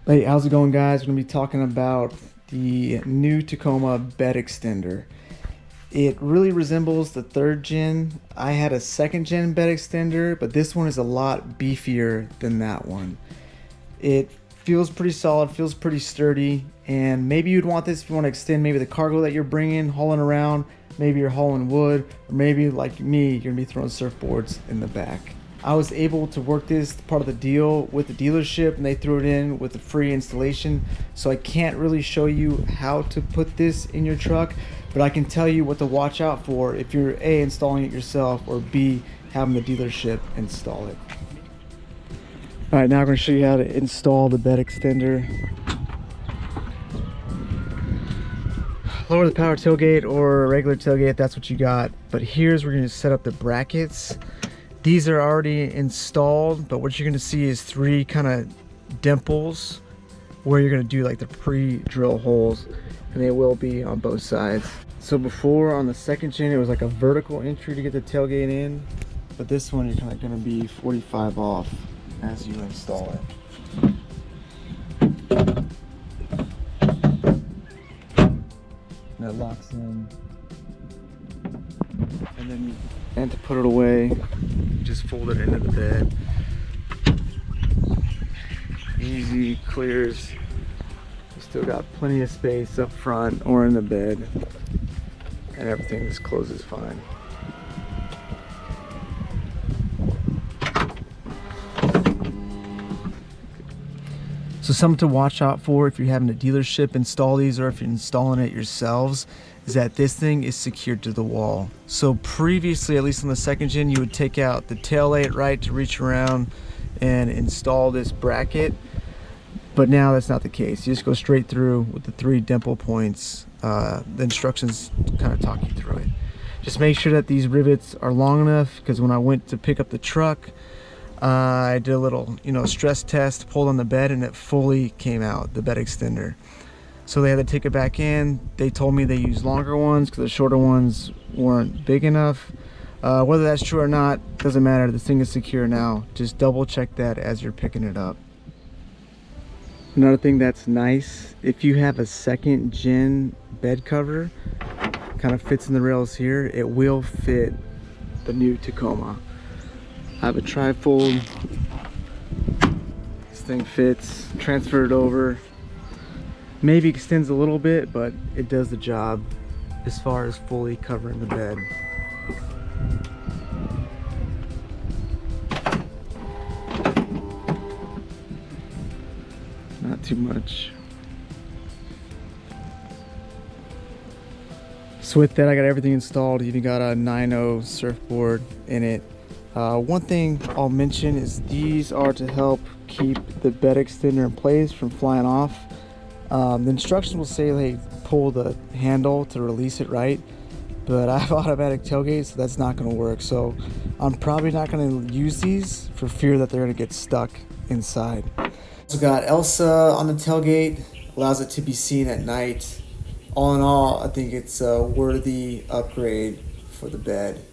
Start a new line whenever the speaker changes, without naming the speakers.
Hey, how's it going, guys? We're going to be talking about the new Tacoma bed extender. It really resembles the third gen. I had a second gen bed extender, but this one is a lot beefier than that one. It feels pretty solid, feels pretty sturdy, and maybe you'd want this if you want to extend maybe the cargo that you're bringing, hauling around. Maybe you're hauling wood, or maybe like me, you're going to be throwing surfboards in the back. I was able to work this part of the deal with the dealership, and they threw it in with a free installation. So I can't really show you how to put this in your truck, but I can tell you what to watch out for if you're A, installing it yourself, or B, having the dealership install it. All right, now I'm going to show you how to install the bed extender. Lower the power tailgate or a regular tailgate if that's what you got. But here's where you're going to set up the brackets. These are already installed, but what you're going to see is three kind of dimples where you're going to do like the pre-drill holes, and they will be on both sides. So before on the second gen it was like a vertical entry to get the tailgate in, but this one you're kind of going to be 45 off as you install it. That locks in, and to put it away, just fold it into the bed. Easy, clears. You still got plenty of space up front or in the bed, and everything just closes fine. So something to watch out for if you're having a dealership install these, or if you're installing it yourselves, is that this thing is secured to the wall. So previously, at least on the second gen, you would take out the taillight, right, to reach around and install this bracket. But now that's not the case. You just go straight through with the three dimple points. The instructions kind of talk you through it. Just make sure that these rivets are long enough, because when I went to pick up the truck, I did a little, stress test, pulled on the bed, and it fully came out, the bed extender. So they had to take it back in. They told me they used longer ones because the shorter ones weren't big enough. Whether that's true or not, doesn't matter. This thing is secure now. Just double check that as you're picking it up. Another thing that's nice, if you have a second gen bed cover, kind of fits in the rails here, it will fit the new Tacoma. I have a trifold. This thing fits. Transfer it over. Maybe extends a little bit, but it does the job as far as fully covering the bed. Not too much. So with that, I got everything installed. Even got a 9.0 surfboard in it. One thing I'll mention is these are to help keep the bed extender in place from flying off. The instructions will say they pull the handle to release it, right? But I have automatic tailgate, so that's not going to work. So I'm probably not going to use these for fear that they're going to get stuck inside. Also got Elsa on the tailgate, allows it to be seen at night. All in all, I think it's a worthy upgrade for the bed.